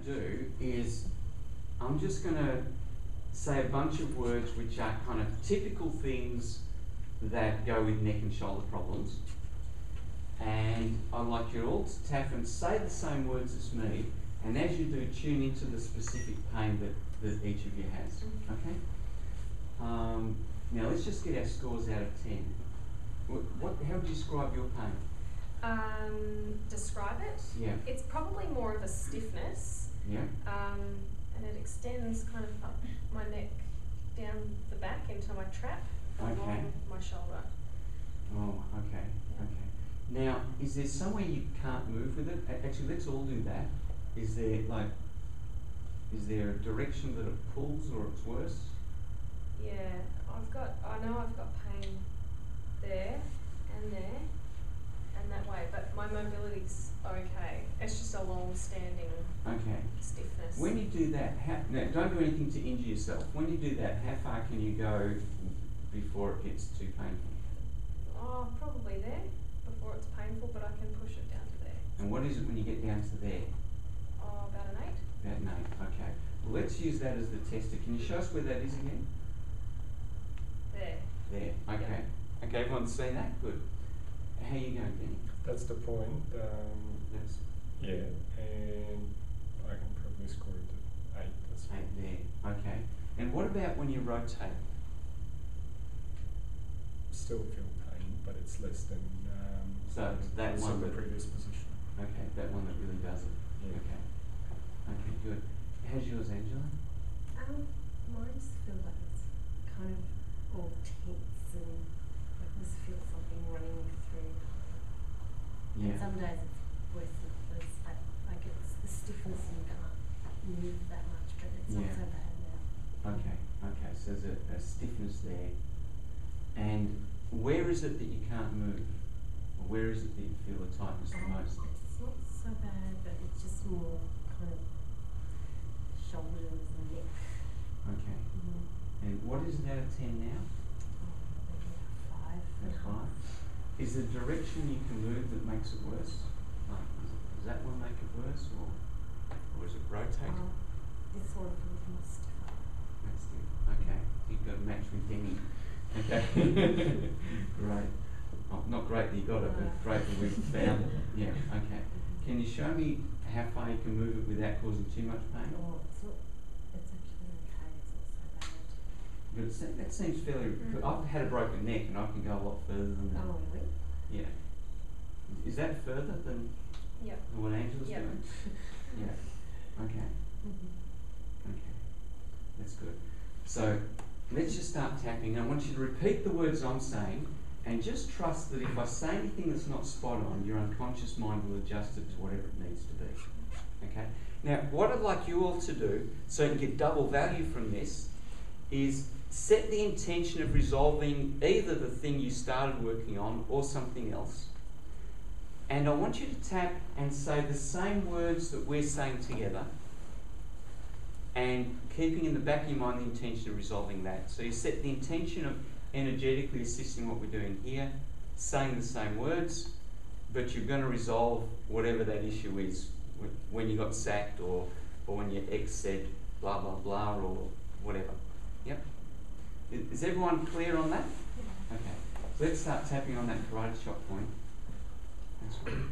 to do is I'm just going to say a bunch of words which are kind of typical things that go with neck and shoulder problems. And I'd like you all to tap and say the same words as me, and as you do, tune into the specific pain that each of you has. Okay? Now let's just get our scores out of 10. How would you describe your pain? Describe it? Yeah. It's probably more of a stiffness. Yeah. And it extends kind of up my neck, down the back into my trap, along my shoulder. Oh, okay, okay. Now, is there somewhere you can't move with it? Actually, let's all do that. Is there a direction that it pulls or it's worse? Yeah, I know I've got pain there and that way, but my mobility's okay. It's just a long-standing stiffness. When you do that, now don't do anything to injure yourself. When you do that, how far can you go before it gets too painful? Oh, probably there, before it's painful, but I can push it down to there. And what is it when you get down to there? Oh, about an 8. About an 8, okay. Well, let's use that as the tester. Can you show us where that is again? There. There, okay. Yep. Okay, everyone's seen that? Good. How are you going, Danny? That's the point. Yeah, and I can probably score it at 8. That's 8 there, okay. And what about when you rotate? Still feel pain, but it's less than so that one the previous position. Okay, that one that really does it. Yeah. Okay. Okay, good. How's yours, Angela? Mine just feels like it's kind of all tense and I just feel something running through. Yeah. And some days it's worse than others. Like it's the stiffness and you can't move that much, but it's not so bad now. Okay, okay, so there's a stiffness there. And where is it that you can't move? Or where is it that you feel the tightness the most? It's not so bad, but it's just more kind of shoulders and neck. Okay. And what is it out of 10 now? Maybe 5. That's 5. Is the direction you can move that makes it worse? Like, does that one make it worse, or is it rotate? This one feels more stiffer. That's it. Okay. You've got a match with Denny. Okay. Great. Oh, not great that you got it, but great that we found it. Yeah. Okay. Can you show me how far you can move it without causing too much pain? Oh, it's actually okay. It's not so bad. But that seems fairly. I've had a broken neck, and I can go a lot further than that. Oh, really? Yeah. Is that further than what Angela's doing? Yeah. Okay. Okay. That's good. So let's just start tapping. I want you to repeat the words I'm saying, and just trust that if I say anything that's not spot on, your unconscious mind will adjust it to whatever it needs to be. Okay? Now, what I'd like you all to do, so you can get double value from this, is set the intention of resolving either the thing you started working on or something else. And I want you to tap and say the same words that we're saying together, and keeping in the back of your mind the intention of resolving that. So you set the intention of energetically assisting what we're doing here, saying the same words, but you're going to resolve whatever that issue is, when you got sacked or when your ex said blah blah blah or whatever. Yep. Is everyone clear on that? Okay. So let's start tapping on that karate chop point. That's right.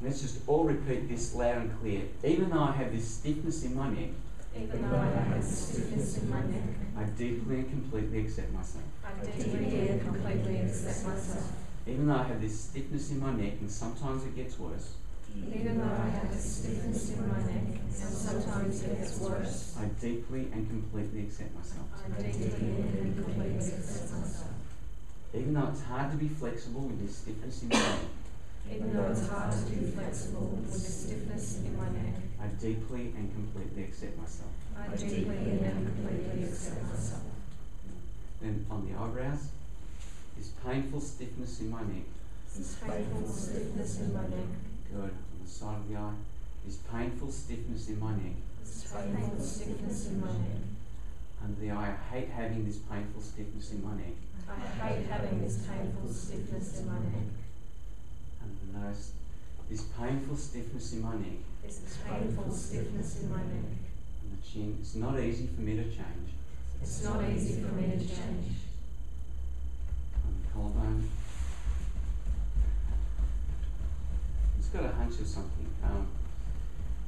Let's just all repeat this loud and clear. Even though I have this stiffness in my neck, Even though I have this stiffness in my neck, I deeply and completely accept myself. I deeply and completely accept myself. Even though I have this stiffness in my neck, and sometimes it gets worse, Even though I have this stiffness in my neck, and sometimes it gets worse, I deeply and completely accept myself. I deeply and completely accept myself. Even though it's hard to be flexible with this stiffness in my neck, Even though it's hard to be flexible with the stiffness in my neck, I deeply and completely accept myself. I deeply and completely accept myself. Then on the eyebrows, this painful stiffness in my neck. This painful stiffness in my neck. Good. On the side of the eye, this painful stiffness in my neck. This painful stiffness in my neck. Under the eye, I hate having this painful stiffness in my neck. I hate having this painful stiffness in my neck. Under the nose, this painful stiffness in my neck. This painful powerful stiffness in my neck. And the chin. It's not easy for me to change. It's not easy for me to change. On the collarbone. It's got a hunch of something.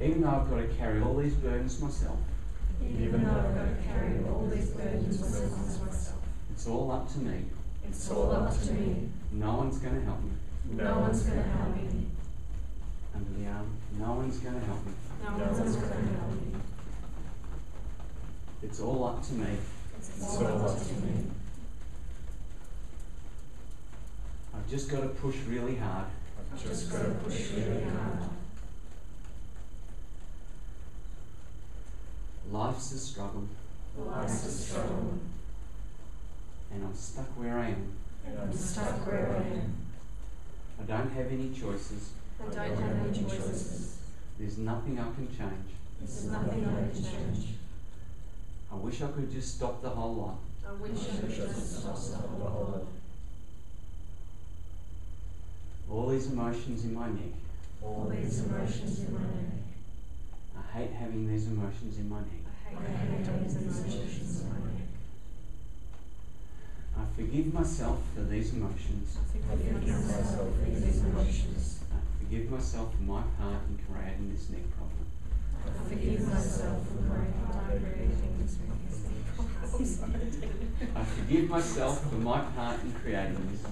Even though I've got to carry all these burdens myself. Even though I've got to carry all these burdens myself. It's all up to me. It's all up to me. No one's going to help me. No one's going to help me. Under the arm. No one's going to help me. No one's going to help me. It's all up to me. It's all up to me. I've just got to push really hard. I've just got to push really hard. Life's a struggle. Life's a struggle. And I'm stuck where I am. And I'm stuck where I am. I don't have any choices. I don't have any choices. There's nothing I can change. There's nothing I can change. I wish I could just stop the whole lot. I wish I could just stop the whole lot. All these emotions in my neck. All these emotions in my neck. I hate having these emotions in my neck. I hate having these emotions in my neck. I forgive myself for these emotions. I forgive myself for these emotions. I forgive myself for my part in creating this neck problem. I forgive myself for my part in creating this neck problem. I forgive myself for my part in creating this.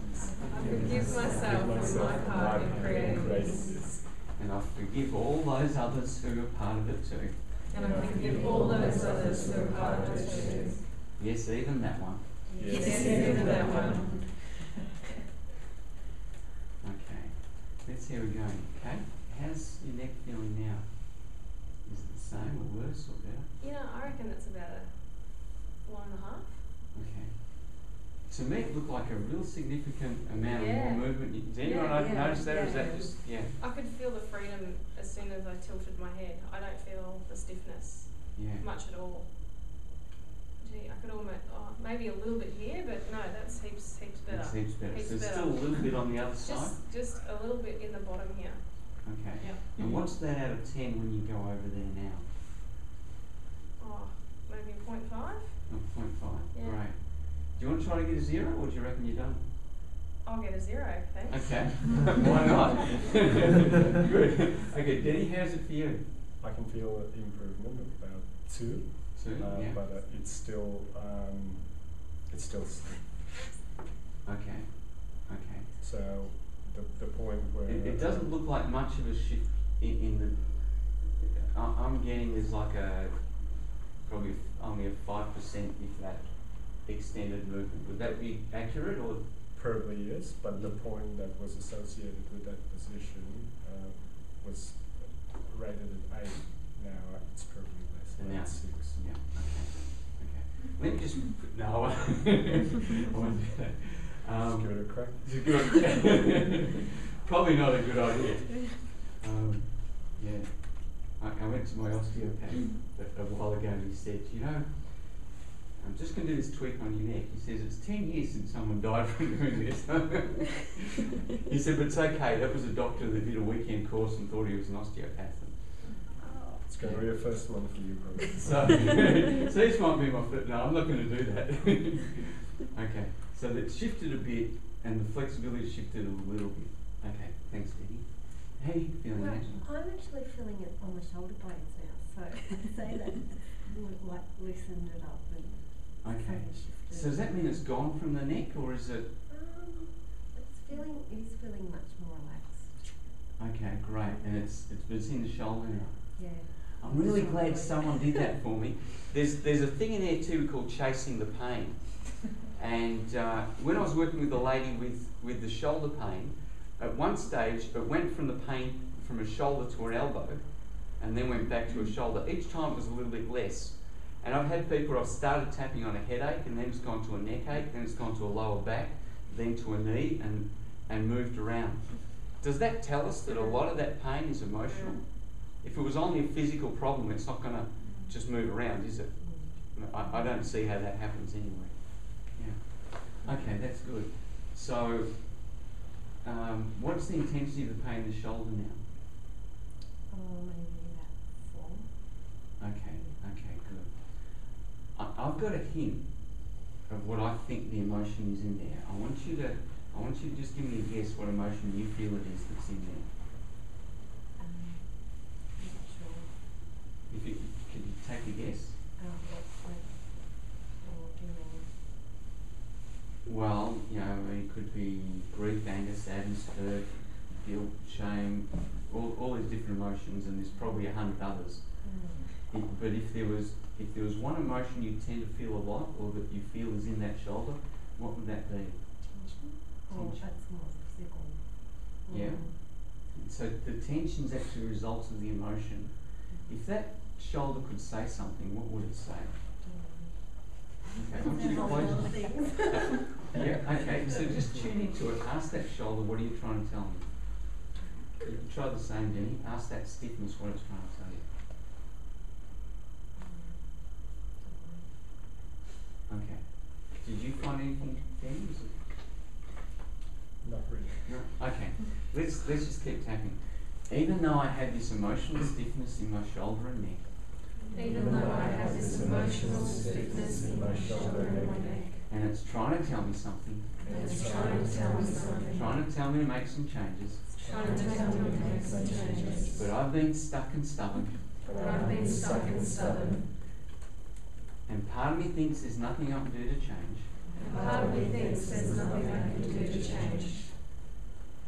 I forgive myself for my part in creating this. And I forgive all those others who are part of it too. And I forgive all those others who are part of it too. Yes, even that one. Yes, even that one. Okay, let's see how we're going. Okay, how's your neck feeling now? Is it the same or worse or better? You know, I reckon that's about a 1.5. Okay. To me, it looked like a real significant amount of Yeah. more movement. Does anyone notice that, or is that just, I could feel the freedom as soon as I tilted my head. I don't feel the stiffness much at all. Gee, I could almost, maybe a little bit here, but no, that's heaps better. It's heaps better. Heaps So there's better. still a little bit on the other side? Just a little bit in the bottom here. Okay. Yep. And what's that out of 10 when you go over there now? Oh, maybe 0.5? Oh, 0.5. Yeah. Great. Do you want to try to get a 0, or do you reckon you're done? I'll get a 0, thanks. Okay. Why not? Good. Okay, Denny, how's it for you? I can feel an improvement of about 2. 2, yeah. But it's still stiff. Okay. Okay. So the point where It doesn't look like much of a shift in the. I'm getting there's like probably only a 5%, if that, extended movement. Would that be accurate, or? Probably yes, but the point that was associated with that position was rated at 8. Now it's probably less. And now 6. Yeah. Okay. Let me just. No, I won't do that. Just give it a crack. It's a good. Probably not a good idea. Yeah. I went to my osteopath a while ago, and he said, I'm just going to do this tweak on your neck. He says, it's 10 years since someone died from doing this. He said, but it's okay. That was a doctor that did a weekend course and thought he was an osteopath. It's going to be a first one for you, probably. So this might be my foot. No, I'm not going to do that. Okay, so it's shifted a bit, and the flexibility shifted a little bit. Okay, thanks, Denny. How are you feeling now? I'm actually feeling it on the shoulder blades now, so I'd say that like loosened it up and Okay. shifted. So does that mean it's gone from the neck, or is it? It is feeling much more relaxed. Okay, great. And it's in the shoulder now. Yeah. I'm really glad someone did that for me. There's a thing in there too called chasing the pain. And when I was working with a lady with the shoulder pain, at one stage it went from the pain from a shoulder to an elbow, and then went back to a shoulder. Each time it was a little bit less. And I've had people where I've started tapping on a headache, and then it's gone to a neck ache, then it's gone to a lower back, then to a knee, and moved around. Does that tell us that a lot of that pain is emotional? If it was only a physical problem, it's not going to just move around, is it? I don't see how that happens anyway. Yeah. Okay, that's good. So, what's the intensity of the pain in the shoulder now? Oh, maybe about 4. I've got a hint of what I think the emotion is in there. I want you to just give me a guess what emotion you feel it is that's in there. I'm not sure. If you could you take a guess? Well, you know, it could be grief, anger, sadness, hurt, guilt, shame, all these different emotions, and there's probably 100 others. But if there was one emotion you tend to feel a lot, or that you feel is in that shoulder, what would that be? Tension? Oh, that's more physical. Yeah. So the tension's actually results of the emotion. If that shoulder could say something, what would it say? Okay, I want you to close. Yeah, okay, so just tune into it. Ask that shoulder, what are you trying to tell me? You can try the same, Denny. Ask that stiffness what it's trying to tell you. Okay. Did you find anything, Denny? Not really. No? Okay. Let's just keep tapping. Even though I have this emotional stiffness in my shoulder and neck. Even though I have this emotional stiffness in my shoulder and my neck. And it's trying to tell me something. And it's trying to tell me something. Trying to tell me to make some changes. Trying to tell me to make some changes. But I've been stuck and stubborn. But I've been stuck and stubborn. And part of me thinks there's nothing I can do to change. And part of me thinks there's nothing I can do to change.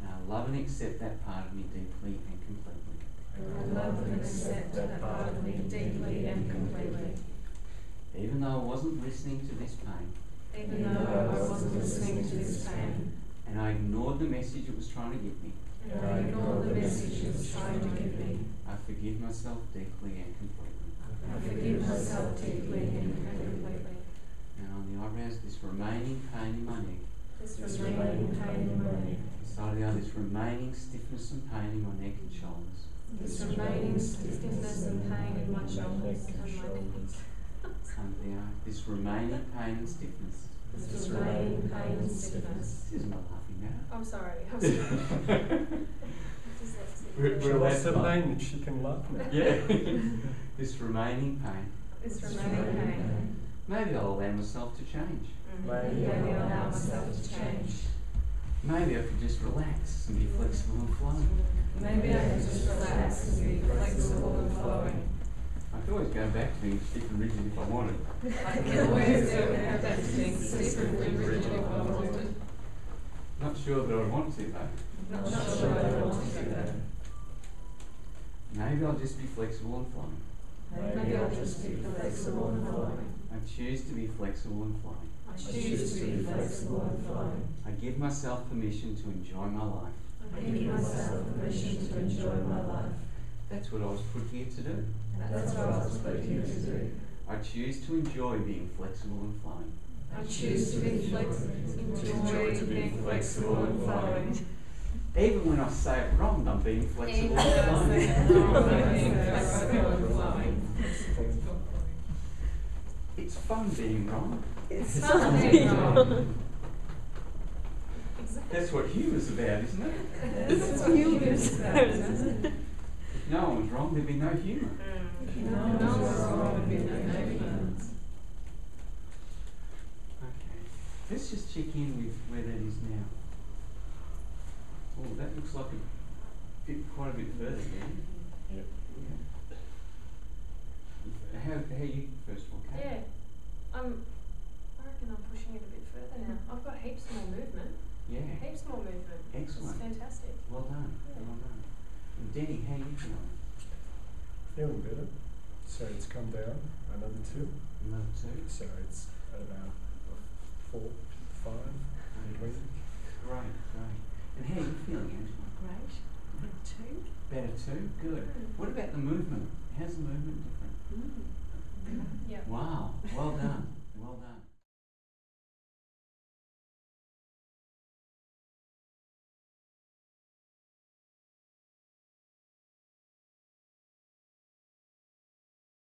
And I love and accept that part of me deeply and completely. I love and accept that part of me deeply and completely. Even though I wasn't listening to this pain. Even though I wasn't listening to this pain. And I ignored the message it was trying to give me. And I ignored the message it was trying to give me. I forgive myself deeply and completely. I forgive myself deeply and completely. And on the eyebrows, this remaining pain in my neck. This remaining pain in my neck. Beside the other, this remaining stiffness and pain in my neck and shoulders. This remaining stiffness and pain in my shoulders and my neck. Under the eye, this remaining pain and stiffness. This remaining pain and stiffness. This isn't a laughing matter. I'm sorry. I'm sorry. She lost her pain and she can laugh now. Yeah. This remaining pain. This remaining pain. Maybe I'll allow myself to change. Maybe I'll allow myself to change. Maybe I could just relax and be flexible and flowing. Maybe I can just relax and be flexible and flowing. I could always go back to being stiff and rigid if I wanted. I can always go back to being stiff and rigid if I wanted. Not sure that I want to though. Not sure I want to do that. Maybe I'll just be flexible and flowing. Maybe I'll just be flexible and flowing. I choose to be flexible and flowing. I choose to be flexible and flowing. I give myself permission to enjoy my life. I give myself permission to enjoy my life. That's what I was put here to do. That's what I was put here to do. I choose to enjoy being flexible and flowing. I choose to be enjoy being flexible and flowing. Even when I say it wrong, I'm being flexible Even and when I say flowing. it wrong, I'm being flexible and flowing. It's fun being wrong. It's fun being wrong. That's what humour's about, isn't it? That's what humour's about, isn't it? If no one was wrong, there'd be no humour. If no one was wrong, there'd be no humour. Okay. Let's just check in with where that is now. Oh, that looks like quite a bit further, yeah? Yep. Yeah. How are you, first of all, Kate? Yeah. I reckon I'm pushing it a bit further now. I've got heaps more movement. Yeah. Heaps more movement. Excellent. It's fantastic. Well done. Yeah. Well done. And Denny, how are you feeling? Feeling better. So it's come down another 2. Another 2? So it's at about 4, 5 between. Great, great. And how are you feeling, Angela? Great. Good too. Better too? Good. What about the movement? How's the movement different? Yeah. Wow, well done.